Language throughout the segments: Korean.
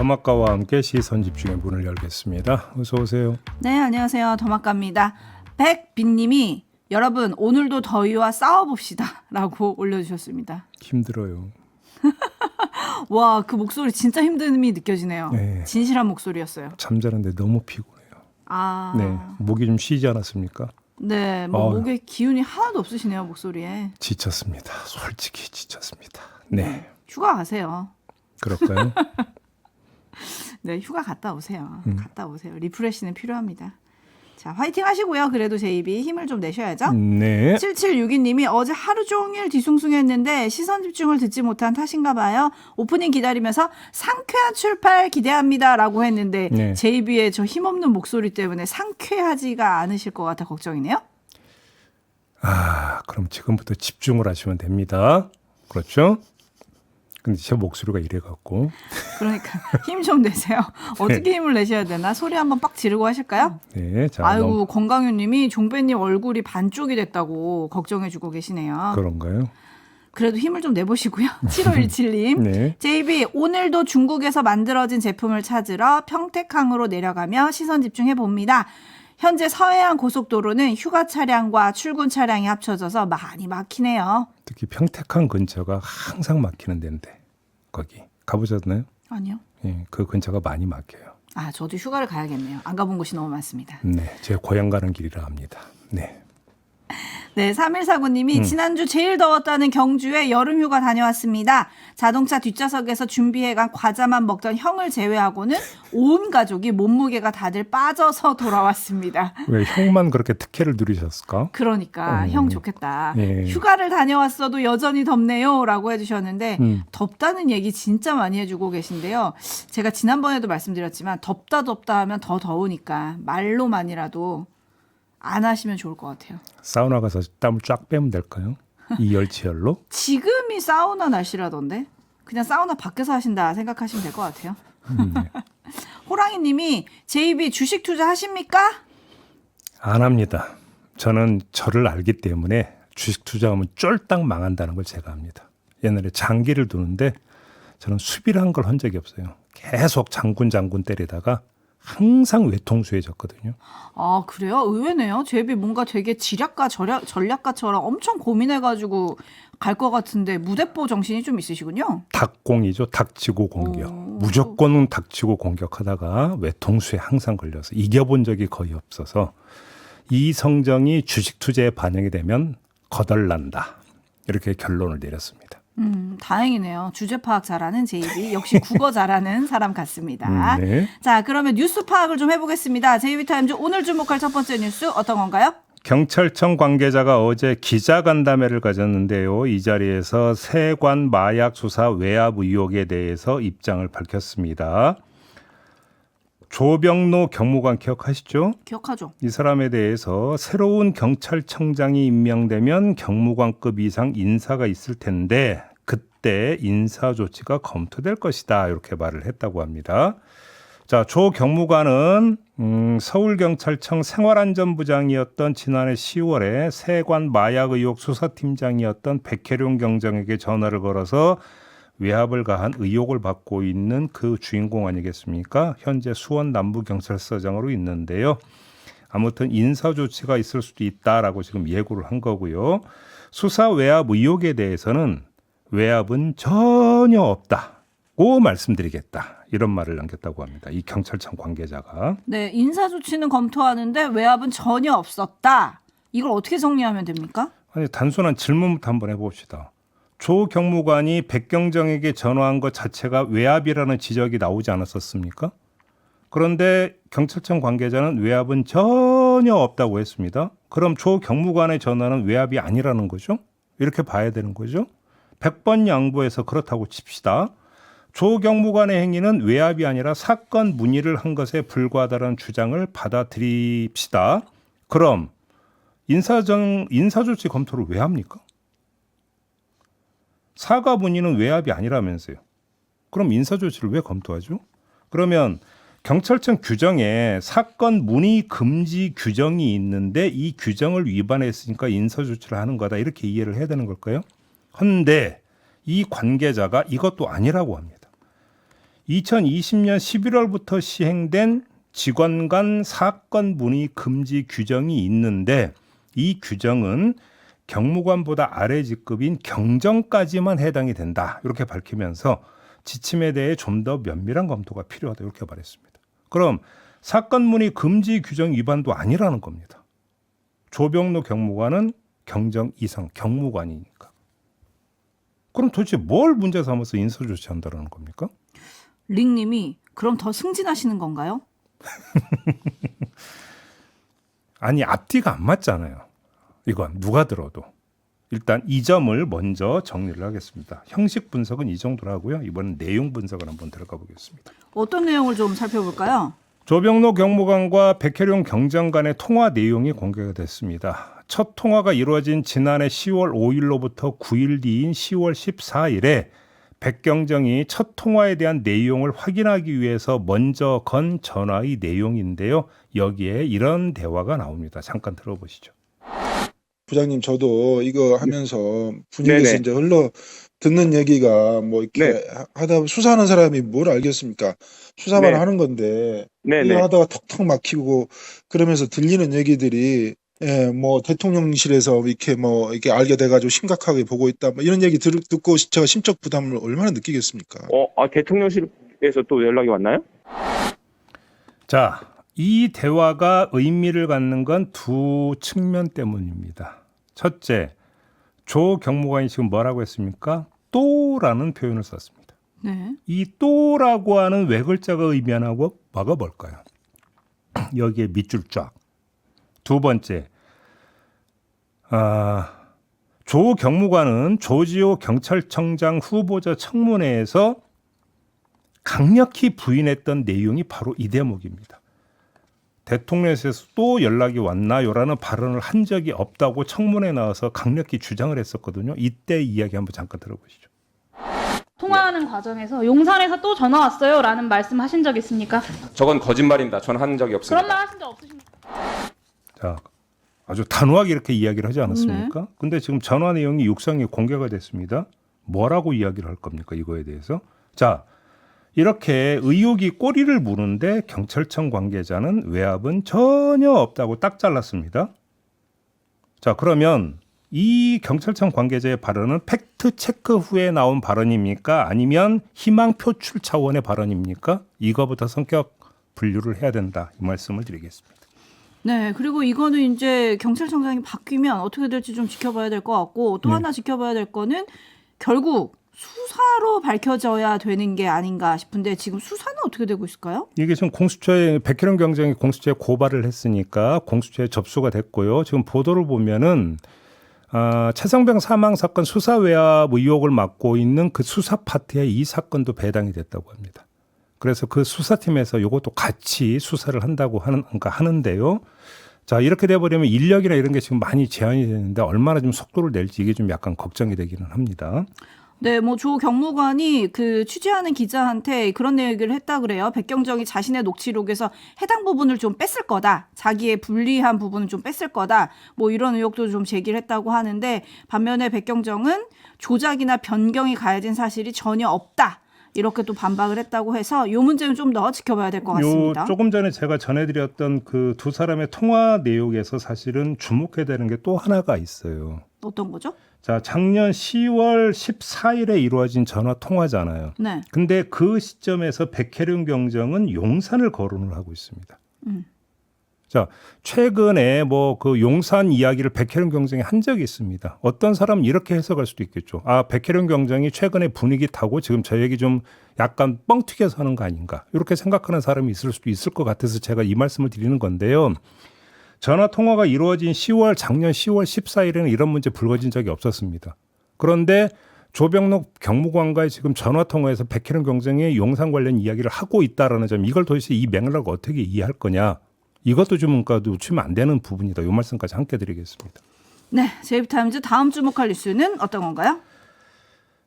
더마카와 함께 시선 집중의 문을 열겠습니다. 어서 오세요. 네, 안녕하세요. 더마카입니다. 백빈님이 여러분 오늘도 더위와 싸워봅시다 라고 올려주셨습니다. 힘들어요. 와, 그 목소리 진짜 힘듦이 느껴지네요. 네. 진실한 목소리였어요. 잠자는데 너무 피곤해요. 아, 네, 목이 좀 쉬지 않았습니까? 네, 뭐 목에 기운이 하나도 없으시네요, 목소리에. 지쳤습니다. 솔직히 지쳤습니다. 네, 휴가 가세요. 그럴까요? 네, 휴가 갔다 오세요. 갔다 오세요. 리프레시는 필요합니다. 자, 화이팅 하시고요. 그래도 제 입이 힘을 좀 내셔야죠. 네. 7762님이 어제 하루 종일 뒤숭숭했는데 시선 집중을 듣지 못한 탓인가 봐요. 오프닝 기다리면서 상쾌한 출발 기대합니다 라고 했는데 네. 제이비의 저 힘없는 목소리 때문에 상쾌하지가 않으실 것 같아 걱정이네요. 아, 그럼 지금부터 집중을 하시면 됩니다. 그렇죠? 근데 제 목소리가 이래갖고. 그러니까 힘 좀 내세요. 어떻게 힘을 내셔야 되나? 소리 한번 빡 지르고 하실까요? 네, 자, 아이고 권강윤님이 종배님 얼굴이 반쪽이 됐다고 걱정해주고 계시네요. 그런가요? 그래도 힘을 좀 내보시고요. 7517님. 네. JB 오늘도 중국에서 만들어진 제품을 찾으러 평택항으로 내려가며 시선 집중해 봅니다. 현재 서해안 고속도로는 휴가 차량과 출근 차량이 합쳐져서 많이 막히네요. 특히 평택항 근처가 항상 막히는 데인데 거기 가보셨나요? 아니요. 예, 그 근처가 많이 막혀요. 아, 저도 휴가를 가야겠네요. 안 가본 곳이 너무 많습니다. 네, 제 고향 가는 길이라 합니다. 네. 네, 3149님이 지난주 제일 더웠다는 경주에 여름휴가 다녀왔습니다. 자동차 뒷좌석에서 준비해간 과자만 먹던 형을 제외하고는 온 가족이 몸무게가 다들 빠져서 돌아왔습니다. 왜 형만 그렇게 특혜를 누리셨을까? 그러니까 형 좋겠다. 예. 휴가를 다녀왔어도 여전히 덥네요 라고 해주셨는데 덥다는 얘기 진짜 많이 해주고 계신데요. 제가 지난번에도 말씀드렸지만 덥다 하면 더 더우니까 말로만이라도 안 하시면 좋을 것 같아요. 사우나 가서 땀을 쫙 빼면 될까요? 이 열치열로? 지금이 사우나 날씨라던데 그냥 사우나 밖에서 하신다 생각하시면 될 것 같아요. 네. 호랑이님이 JB 주식 투자 하십니까? 안 합니다. 저는 저를 알기 때문에 주식 투자하면 쫄딱 망한다는 걸 제가 압니다. 옛날에 장기를 두는데 저는 수비를 걸 한 적이 없어요. 계속 장군 때리다가 항상 외통수해졌거든요. 아, 그래요? 의외네요. JB 뭔가 되게 지략가 전략가처럼 엄청 고민해가지고 갈 것 같은데 무대뽀 정신이 좀 있으시군요. 닭공이죠. 닥치고 공격. 무조건 닥치고 공격하다가 외통수에 항상 걸려서 이겨본 적이 거의 없어서 이 성정이 주식 투자에 반영이 되면 거덜난다. 이렇게 결론을 내렸습니다. 다행이네요. 주제 파악 잘하는 JB. 역시 국어 잘하는 사람 같습니다. 네. 자, 그러면 뉴스 파악을 좀 해보겠습니다. JB타임즈 오늘 주목할 첫 번째 뉴스 어떤 건가요? 경찰청 관계자가 어제 기자간담회를 가졌는데요. 이 자리에서 세관 마약 수사 외압 의혹에 대해서 입장을 밝혔습니다. 조병노 경무관 기억하시죠? 기억하죠? 이 사람에 대해서 새로운 경찰청장이 임명되면 경무관급 이상 인사가 있을 텐데 그때 인사 조치가 검토될 것이다. 이렇게 말을 했다고 합니다. 자, 조 경무관은 서울경찰청 생활안전부장이었던 지난해 10월에 세관 마약 의혹 수사팀장이었던 백혜룡 경장에게 전화를 걸어서 외압을 가한 의혹을 받고 있는 그 주인공 아니겠습니까? 현재 수원 남부경찰서장으로 있는데요. 아무튼 인사 조치가 있을 수도 있다라고 지금 예고를 한 거고요. 수사 외압 의혹에 대해서는 외압은 전혀 없다고 말씀드리겠다. 이런 말을 남겼다고 합니다. 이 경찰청 관계자가. 네, 인사 조치는 검토하는데 외압은 전혀 없었다. 이걸 어떻게 정리하면 됩니까? 아니, 단순한 질문부터 한번 해봅시다. 조 경무관이 백경정에게 전화한 것 자체가 외압이라는 지적이 나오지 않았었습니까? 그런데 경찰청 관계자는 외압은 전혀 없다고 했습니다. 그럼 조 경무관의 전화는 외압이 아니라는 거죠? 이렇게 봐야 되는 거죠? 100번 양보해서 그렇다고 칩시다. 조 경무관의 행위는 외압이 아니라 사건 문의를 한 것에 불과하다는 주장을 받아들입시다. 그럼 인사조치 검토를 왜 합니까? 사과 문의는 외압이 아니라면서요. 그럼 인사조치를 왜 검토하죠? 그러면 경찰청 규정에 사건 문의 금지 규정이 있는데 이 규정을 위반했으니까 인사조치를 하는 거다. 이렇게 이해를 해야 되는 걸까요? 그런데 이 관계자가 이것도 아니라고 합니다. 2020년 11월부터 시행된 직원 간 사건 문의 금지 규정이 있는데 이 규정은 경무관보다 아래 직급인 경정까지만 해당이 된다. 이렇게 밝히면서 지침에 대해 좀 더 면밀한 검토가 필요하다. 이렇게 말했습니다. 그럼 사건 문의 금지 규정 위반도 아니라는 겁니다. 조병로 경무관은 경정 이상 경무관이니까. 그럼 도대체 뭘 문제 삼아서 인사 조치한다는 겁니까? 링님이 그럼 더 승진하시는 건가요? 아니 앞뒤가 안 맞잖아요. 이건 누가 들어도. 일단 이 점을 먼저 정리를 하겠습니다. 형식 분석은 이 정도로 하고요. 이번엔 내용 분석을 한번 들어가 보겠습니다. 어떤 내용을 좀 살펴볼까요? 조병로 경무관과 백혜룡 경정 간의 통화 내용이 공개가 됐습니다. 첫 통화가 이루어진 지난해 10월 5일로부터 9일 뒤인 10월 14일에 백경정이 첫 통화에 대한 내용을 확인하기 위해서 먼저 건 전화의 내용인데요. 여기에 이런 대화가 나옵니다. 잠깐 들어보시죠. 부장님, 저도 이거 하면서 분위기에서 네네. 이제 흘러 듣는 얘기가 뭐 이렇게 네. 하다 보면 수사하는 사람이 뭘 알겠습니까? 수사만 네. 하는 건데 네네. 이거 하다가 턱턱 막히고 그러면서 들리는 얘기들이 뭐 대통령실에서 이렇게 알게 돼가지고 심각하게 보고 있다 뭐 이런 얘기 듣고 제가 심적 부담을 얼마나 느끼겠습니까? 대통령실에서 또 연락이 왔나요? 자, 이 대화가 의미를 갖는 건 두 측면 때문입니다. 첫째, 조 경무관이 지금 뭐라고 했습니까? 또라는 표현을 썼습니다. 네. 이 또라고 하는 외글자가 의미하는 바가 뭘까요? 여기에 밑줄 쫙. 두 번째, 조 경무관은 조지호 경찰청장 후보자 청문회에서 강력히 부인했던 내용이 바로 이 대목입니다. 대통령실에서 또 연락이 왔나요라는 발언을 한 적이 없다고 청문회에 나와서 강력히 주장을 했었거든요. 이때 이야기 한번 잠깐 들어보시죠. 통화하는 과정에서 용산에서 또 전화 왔어요 라는 말씀 하신 적 있습니까? 저건 거짓말입니다. 저는 한 적이 없습니다. 그런 말 하신 적 없으십니까? 자, 아주 단호하게 이렇게 이야기를 하지 않았습니까? 근데 지금 전화 내용이 육성에 공개가 됐습니다. 뭐라고 이야기를 할 겁니까? 이거에 대해서. 자, 이렇게 의혹이 꼬리를 무는데 경찰청 관계자는 외압은 전혀 없다고 딱 잘랐습니다. 자, 그러면 이 경찰청 관계자의 발언은 팩트 체크 후에 나온 발언입니까? 아니면 희망 표출 차원의 발언입니까? 이거부터 성격 분류를 해야 된다. 이 말씀을 드리겠습니다. 네, 그리고 이거는 이제 경찰청장이 바뀌면 어떻게 될지 좀 지켜봐야 될 것 같고 또 하나 지켜봐야 될 거는 결국 수사로 밝혀져야 되는 게 아닌가 싶은데 지금 수사는 어떻게 되고 있을까요? 이게 지금 공수처에 백혜룡 경정이 공수처에 고발을 했으니까 공수처에 접수가 됐고요. 지금 보도를 보면은 최성병 사망 사건 수사 외압 의혹을 맡고 있는 그 수사 파트에 이 사건도 배당이 됐다고 합니다. 그래서 그 수사팀에서 이것도 같이 수사를 한다고 하는데요. 자, 이렇게 돼버리면 인력이나 이런 게 지금 많이 제한이 되는데 얼마나 좀 속도를 낼지 이게 좀 약간 걱정이 되기는 합니다. 네, 뭐 조 경무관이 그 취재하는 기자한테 그런 얘기를 했다 그래요. 백경정이 자신의 녹취록에서 해당 부분을 좀 뺐을 거다. 자기의 불리한 부분을 좀 뺐을 거다. 뭐 이런 의혹도 좀 제기를 했다고 하는데 반면에 백경정은 조작이나 변경이 가해진 사실이 전혀 없다. 이렇게 또 반박을 했다고 해서 이 문제는 좀 더 지켜봐야 될 것 같습니다. 조금 전에 제가 전해드렸던 그 두 사람의 통화 내용에서 사실은 주목해야 되는 게 또 하나가 있어요. 어떤 거죠? 자, 작년 10월 14일에 이루어진 전화 통화잖아요. 네. 근데 그 시점에서 백혜룡 경정은 용산을 거론을 하고 있습니다. 자, 최근에 뭐 그 용산 이야기를 백혜룡 경정이 한 적이 있습니다. 어떤 사람은 이렇게 해석할 수도 있겠죠. 백혜룡 경정이 최근에 분위기 타고 지금 저 얘기 좀 약간 뻥튀겨서 하는 거 아닌가. 이렇게 생각하는 사람이 있을 수도 있을 것 같아서 제가 이 말씀을 드리는 건데요. 전화 통화가 이루어진 작년 10월 14일에는 이런 문제 불거진 적이 없었습니다. 그런데 조병로 경무관과의 지금 전화 통화에서 백혜룡 경정이 용산 관련 이야기를 하고 있다라는 점, 이걸 도대체 이 맥락을 어떻게 이해할 거냐. 이것도 좀 놓치면 안 되는 부분이다. 이 말씀까지 함께 드리겠습니다. 네, 제이타임즈 다음 주목할 뉴스는 어떤 건가요?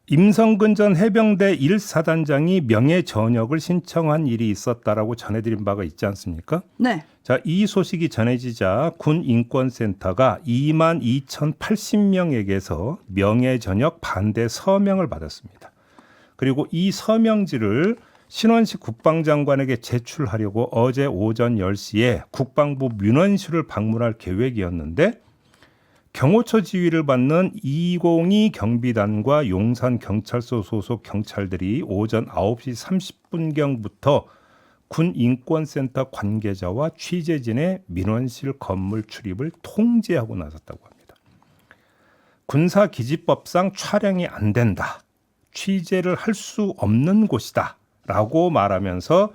임성근 전 해병대 1사단장이 명예 전역을 신청한 일이 있었다라고 전해드린 바가 있지 않습니까? 네. 자, 이 소식이 전해지자 군인권센터가 22,080명에게서 명예 전역 반대 서명을 받았습니다. 그리고 이 서명지를 신원식 국방장관에게 제출하려고 어제 오전 10시에 국방부 민원실을 방문할 계획이었는데 경호처 지휘를 받는 202 경비단과 용산경찰서 소속 경찰들이 오전 9시 30분경부터 군인권센터 관계자와 취재진의 민원실 건물 출입을 통제하고 나섰다고 합니다. 군사기지법상 촬영이 안 된다. 취재를 할 수 없는 곳이다. 라고 말하면서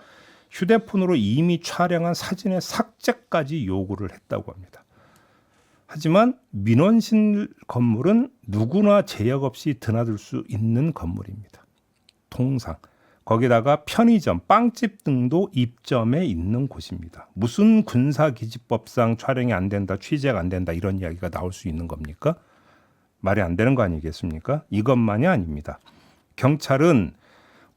휴대폰으로 이미 촬영한 사진의 삭제까지 요구를 했다고 합니다. 하지만 민원실 건물은 누구나 제약 없이 드나들 수 있는 건물입니다. 통상. 거기다가 편의점, 빵집 등도 입점해 있는 곳입니다. 무슨 군사기지법상 촬영이 안 된다, 취재가 안 된다 이런 이야기가 나올 수 있는 겁니까? 말이 안 되는 거 아니겠습니까? 이것만이 아닙니다. 경찰은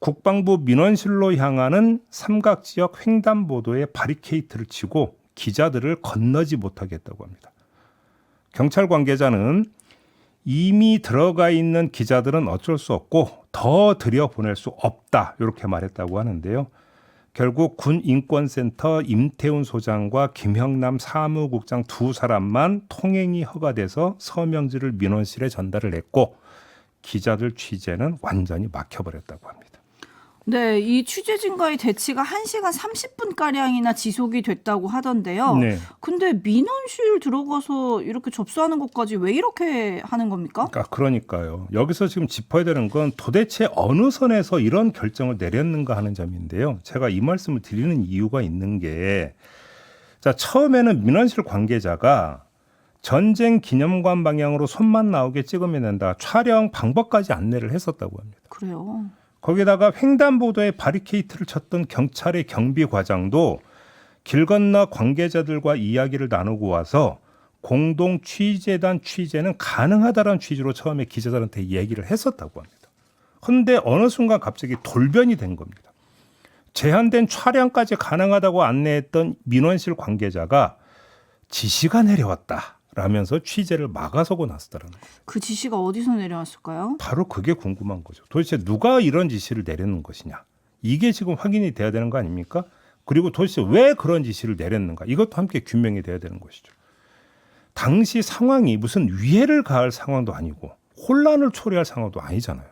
국방부 민원실로 향하는 삼각지역 횡단보도에 바리케이트를 치고 기자들을 건너지 못하게 했다고 합니다. 경찰 관계자는 이미 들어가 있는 기자들은 어쩔 수 없고 더 들여보낼 수 없다 이렇게 말했다고 하는데요. 결국 군인권센터 임태훈 소장과 김형남 사무국장 두 사람만 통행이 허가돼서 서명지를 민원실에 전달을 했고 기자들 취재는 완전히 막혀버렸다고 합니다. 네, 이 취재진과의 대치가 1시간 30분가량이나 지속이 됐다고 하던데요. 네. 근데 민원실 들어가서 이렇게 접수하는 것까지 왜 이렇게 하는 겁니까? 그러니까요. 여기서 지금 짚어야 되는 건 도대체 어느 선에서 이런 결정을 내렸는가 하는 점인데요. 제가 이 말씀을 드리는 이유가 있는 게 자, 처음에는 민원실 관계자가 전쟁 기념관 방향으로 손만 나오게 찍으면 된다. 촬영 방법까지 안내를 했었다고 합니다. 그래요. 거기다가 횡단보도에 바리케이트를 쳤던 경찰의 경비 과장도 길 건너 관계자들과 이야기를 나누고 와서 공동 취재단 취재는 가능하다는 취지로 처음에 기자들한테 얘기를 했었다고 합니다. 그런데 어느 순간 갑자기 돌변이 된 겁니다. 제한된 촬영까지 가능하다고 안내했던 민원실 관계자가 지시가 내려왔다. 라면서 취재를 막아서고 나섰다는 거예요. 그 지시가 어디서 내려왔을까요? 바로 그게 궁금한 거죠. 도대체 누가 이런 지시를 내리는 것이냐. 이게 지금 확인이 돼야 되는 거 아닙니까? 그리고 도대체 왜 그런 지시를 내렸는가. 이것도 함께 규명이 돼야 되는 것이죠. 당시 상황이 무슨 위해를 가할 상황도 아니고 혼란을 초래할 상황도 아니잖아요.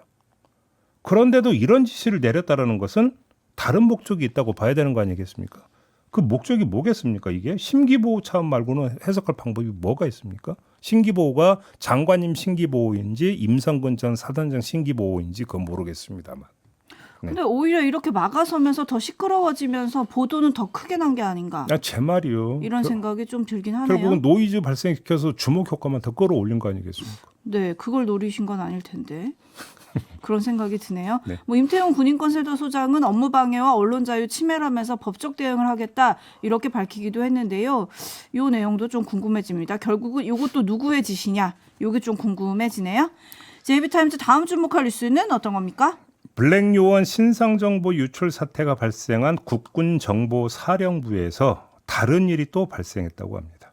그런데도 이런 지시를 내렸다는 것은 다른 목적이 있다고 봐야 되는 거 아니겠습니까? 그 목적이 뭐겠습니까? 이게 심기보호 차원 말고는 해석할 방법이 뭐가 있습니까? 심기보호가 장관님 심기보호인지 임성근 전 사단장 심기보호인지 그건 모르겠습니다만. 네. 근데 오히려 이렇게 막아서면서 더 시끄러워지면서 보도는 더 크게 난 게 아닌가. 제 말이요. 이런 생각이 좀 들긴 하네요. 결국은 노이즈 발생시켜서 주목 효과만 더 끌어올린 거 아니겠습니까? 네, 그걸 노리신 건 아닐 텐데. 그런 생각이 드네요. 네. 뭐 임태훈 군인권센터 소장은 업무 방해와 언론 자유 침해라면서 법적 대응을 하겠다 이렇게 밝히기도 했는데요. 이 내용도 좀 궁금해집니다. 결국은 이것도 누구의 지시냐? 이게 좀 궁금해지네요. JB타임즈 다음 주목할 뉴스는 어떤 겁니까? 블랙 요원 신상정보 유출 사태가 발생한 국군정보사령부에서 다른 일이 또 발생했다고 합니다.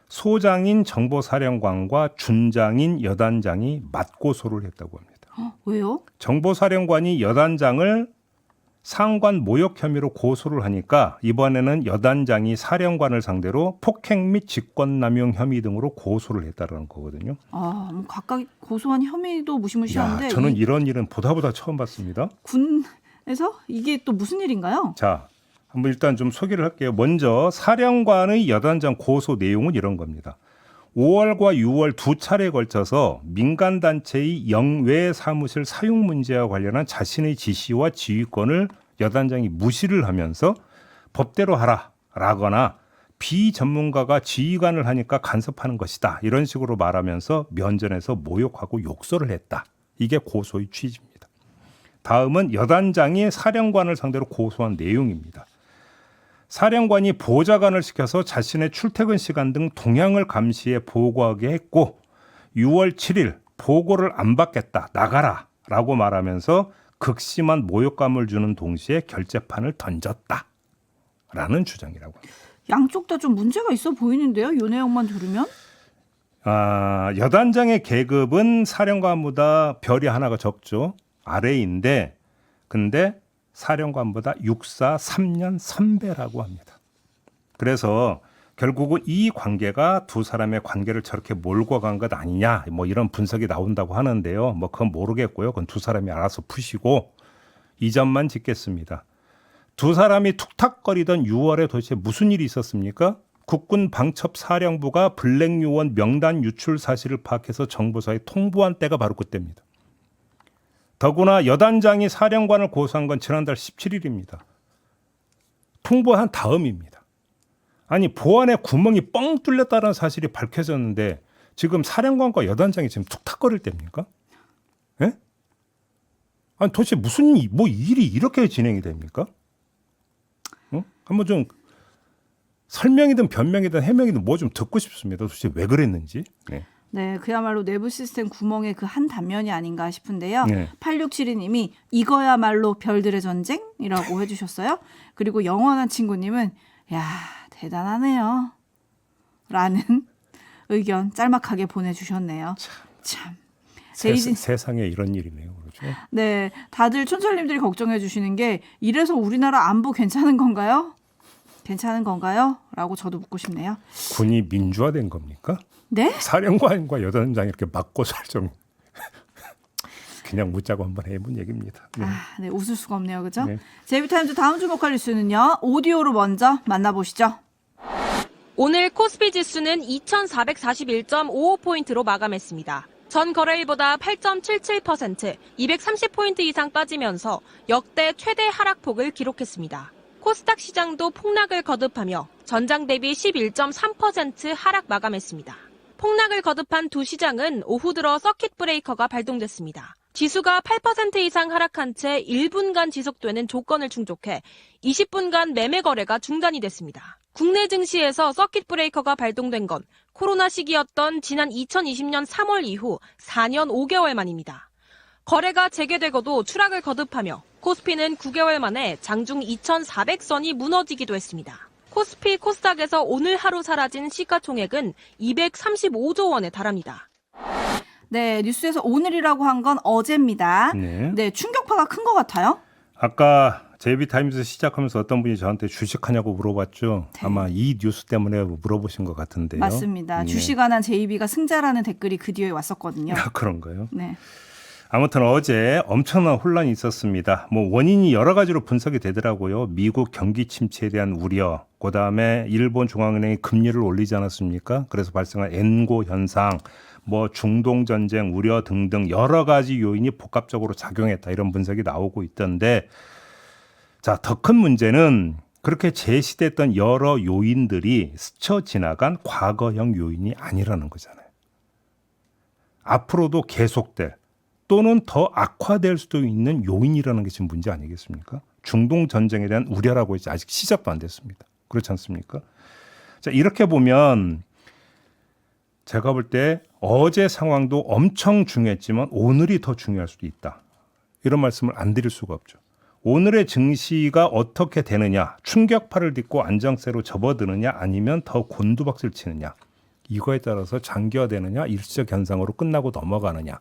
소장인 정보사령관과 준장인 여단장이 맞고소를 했다고 합니다. 왜요? 정보사령관이 여단장을 상관 모욕 혐의로 고소를 하니까 이번에는 여단장이 사령관을 상대로 폭행 및 직권남용 혐의 등으로 고소를 했다는 거거든요. 뭐 각각 고소한 혐의도 무시무시한데 저는 이런 일은 보다 처음 봤습니다. 군에서 이게 또 무슨 일인가요? 자, 한번 일단 좀 소개를 할게요. 먼저 사령관의 여단장 고소 내용은 이런 겁니다. 5월과 6월 두 차례에 걸쳐서 민간단체의 영외 사무실 사용 문제와 관련한 자신의 지시와 지휘권을 여단장이 무시를 하면서 법대로 하라라거나 비전문가가 지휘관을 하니까 간섭하는 것이다. 이런 식으로 말하면서 면전에서 모욕하고 욕설을 했다. 이게 고소의 취지입니다. 다음은 여단장이 사령관을 상대로 고소한 내용입니다. 사령관이 보좌관을 시켜서 자신의 출퇴근 시간 등 동향을 감시해 보고하게 했고 6월 7일 보고를 안 받겠다 나가라 라고 말하면서 극심한 모욕감을 주는 동시에 결재판을 던졌다 라는 주장이라고 합니다. 양쪽 다 좀 문제가 있어 보이는데요. 이 내용만 들으면. 여단장의 계급은 사령관보다 별이 하나가 적죠. 아래인데 근데 사령관보다 육사 3년 선배라고 합니다. 그래서 결국은 이 관계가 두 사람의 관계를 저렇게 몰고 간 것 아니냐 뭐 이런 분석이 나온다고 하는데요. 뭐 그건 모르겠고요. 그건 두 사람이 알아서 푸시고 이 점만 짚겠습니다. 두 사람이 툭탁거리던 6월에 도대체 무슨 일이 있었습니까? 국군 방첩사령부가 블랙 요원 명단 유출 사실을 파악해서 정보사에 통보한 때가 바로 그때입니다. 더구나 여단장이 사령관을 고소한 건 지난달 17일입니다. 통보한 다음입니다. 아니 보안에 구멍이 뻥 뚫렸다는 사실이 밝혀졌는데 지금 사령관과 여단장이 지금 툭탁거릴 때입니까? 예? 아니 도대체 무슨 뭐 일이 이렇게 진행이 됩니까? 한번 좀 설명이든 변명이든 해명이든 뭐 좀 듣고 싶습니다. 도대체 왜 그랬는지. 네. 네, 그야말로 내부 시스템 구멍의 그 한 단면이 아닌가 싶은데요. 네. 8672님이 이거야말로 별들의 전쟁이라고 해주셨어요. 그리고 영원한 친구님은 야 대단하네요. 라는 의견 짤막하게 보내주셨네요. 참. 세상에 이런 일이네요. 그렇죠? 네, 다들 촌철님들이 걱정해 주시는 게 이래서 우리나라 안보 괜찮은 건가요? 괜찮은 건가요? 라고 저도 묻고 싶네요. 군이 민주화된 겁니까? 네? 사령관과 여단장 이렇게 맞고 살 정. 그냥 묻자고 한번 해본 얘기입니다. 네. 네, 웃을 수가 없네요. 그죠? 네. 제이비타임즈 다음 주목할 뉴스는요. 오디오로 먼저 만나보시죠. 오늘 코스피 지수는 2,441.55포인트로 마감했습니다. 전 거래일보다 8.77%, 230포인트 이상 빠지면서 역대 최대 하락폭을 기록했습니다. 코스닥 시장도 폭락을 거듭하며 전장 대비 11.3% 하락 마감했습니다. 폭락을 거듭한 두 시장은 오후 들어 서킷 브레이커가 발동됐습니다. 지수가 8% 이상 하락한 채 1분간 지속되는 조건을 충족해 20분간 매매 거래가 중단이 됐습니다. 국내 증시에서 서킷 브레이커가 발동된 건 코로나 시기였던 지난 2020년 3월 이후 4년 5개월 만입니다. 거래가 재개되고도 추락을 거듭하며 코스피는 9개월 만에 장중 2,400선이 무너지기도 했습니다. 코스피, 코스닥에서 오늘 하루 사라진 시가총액은 235조 원에 달합니다. 네, 뉴스에서 오늘이라고 한 건 어제입니다. 네, 충격파가 큰 것 같아요. 아까 제이비타임즈 시작하면서 어떤 분이 저한테 주식하냐고 물어봤죠. 네. 아마 이 뉴스 때문에 물어보신 것 같은데요. 맞습니다. 네. 주식안한 제이비가 승자라는 댓글이 그 뒤에 왔었거든요. 그런가요? 네. 아무튼 어제 엄청난 혼란이 있었습니다. 뭐 원인이 여러 가지로 분석이 되더라고요. 미국 경기 침체에 대한 우려, 그다음에 일본 중앙은행이 금리를 올리지 않았습니까? 그래서 발생한 엔고 현상, 뭐 중동 전쟁 우려 등등 여러 가지 요인이 복합적으로 작용했다 이런 분석이 나오고 있던데, 자, 더 큰 문제는 그렇게 제시됐던 여러 요인들이 스쳐 지나간 과거형 요인이 아니라는 거잖아요. 앞으로도 계속될 또는 더 악화될 수도 있는 요인이라는 게 지금 문제 아니겠습니까? 중동 전쟁에 대한 우려라고 이제 아직 시작도 안 됐습니다. 그렇지 않습니까? 자, 이렇게 보면 제가 볼 때 어제 상황도 엄청 중요했지만 오늘이 더 중요할 수도 있다. 이런 말씀을 안 드릴 수가 없죠. 오늘의 증시가 어떻게 되느냐, 충격파를 딛고 안정세로 접어드느냐 아니면 더 곤두박질 치느냐, 이거에 따라서 장기화되느냐 일시적 현상으로 끝나고 넘어가느냐,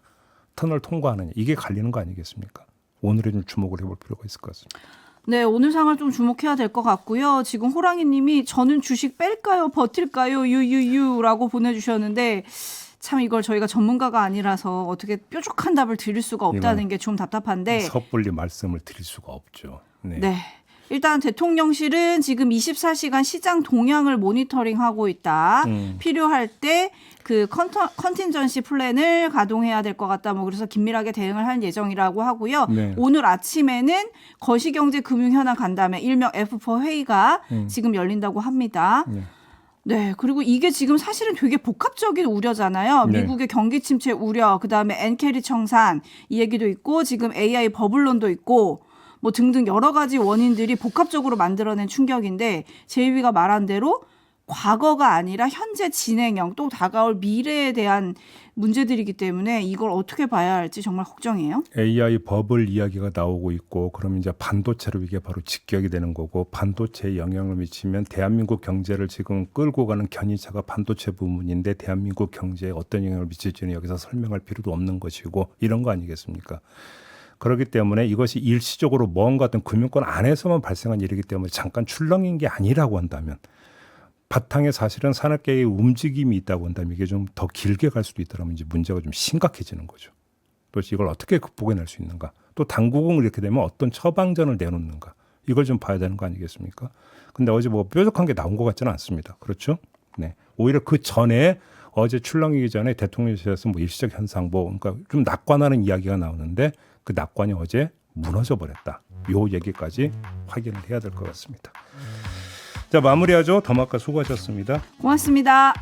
터널 통과하느냐, 이게 갈리는 거 아니겠습니까? 오늘에 좀 주목을 해볼 필요가 있을 것 같습니다. 네, 오늘 상을 좀 주목해야 될 것 같고요. 지금 호랑이님이 저는 주식 뺄까요? 버틸까요? 유유유라고 보내주셨는데 참 이걸 저희가 전문가가 아니라서 어떻게 뾰족한 답을 드릴 수가 없다는 게 좀 답답한데 섣불리 말씀을 드릴 수가 없죠. 네. 네. 일단 대통령실은 지금 24시간 시장 동향을 모니터링하고 있다. 필요할 때 그 컨틴전시 플랜을 가동해야 될 것 같다. 뭐 그래서 긴밀하게 대응을 할 예정이라고 하고요. 네. 오늘 아침에는 거시경제금융현안 간담회 일명 F4 회의가 지금 열린다고 합니다. 네. 네, 그리고 이게 지금 사실은 되게 복합적인 우려잖아요. 네. 미국의 경기 침체 우려, 그다음에 엔캐리 청산 이 얘기도 있고 지금 AI 버블론도 있고 뭐 등등 여러 가지 원인들이 복합적으로 만들어낸 충격인데 제이비가 말한 대로 과거가 아니라 현재 진행형 또 다가올 미래에 대한 문제들이기 때문에 이걸 어떻게 봐야 할지 정말 걱정이에요. AI 버블 이야기가 나오고 있고 그러면 이제 반도체로 이게 바로 직격이 되는 거고 반도체에 영향을 미치면 대한민국 경제를 지금 끌고 가는 견인차가 반도체 부문인데 대한민국 경제에 어떤 영향을 미칠지는 여기서 설명할 필요도 없는 것이고 이런 거 아니겠습니까? 그렇기 때문에 이것이 일시적으로 뭔가 어떤 금융권 안에서만 발생한 일이기 때문에 잠깐 출렁인 게 아니라고 한다면 바탕에 사실은 산업계의 움직임이 있다고 한다면 이게 좀 더 길게 갈 수도 있더라면 이제 문제가 좀 심각해지는 거죠. 도대체 이걸 어떻게 극복해낼 수 있는가? 또 당국은 이렇게 되면 어떤 처방전을 내놓는가? 이걸 좀 봐야 되는 거 아니겠습니까? 근데 어제 뭐 뾰족한 게 나온 것 같지는 않습니다. 그렇죠? 네. 오히려 그 전에 어제 출렁이기 전에 대통령실에서 뭐 일시적 현상 그러니까 좀 낙관하는 이야기가 나오는데 그 낙관이 어제 무너져 버렸다. 요 얘기까지 확인을 해야 될 것 같습니다. 자, 마무리하죠. 더마카 수고하셨습니다. 고맙습니다.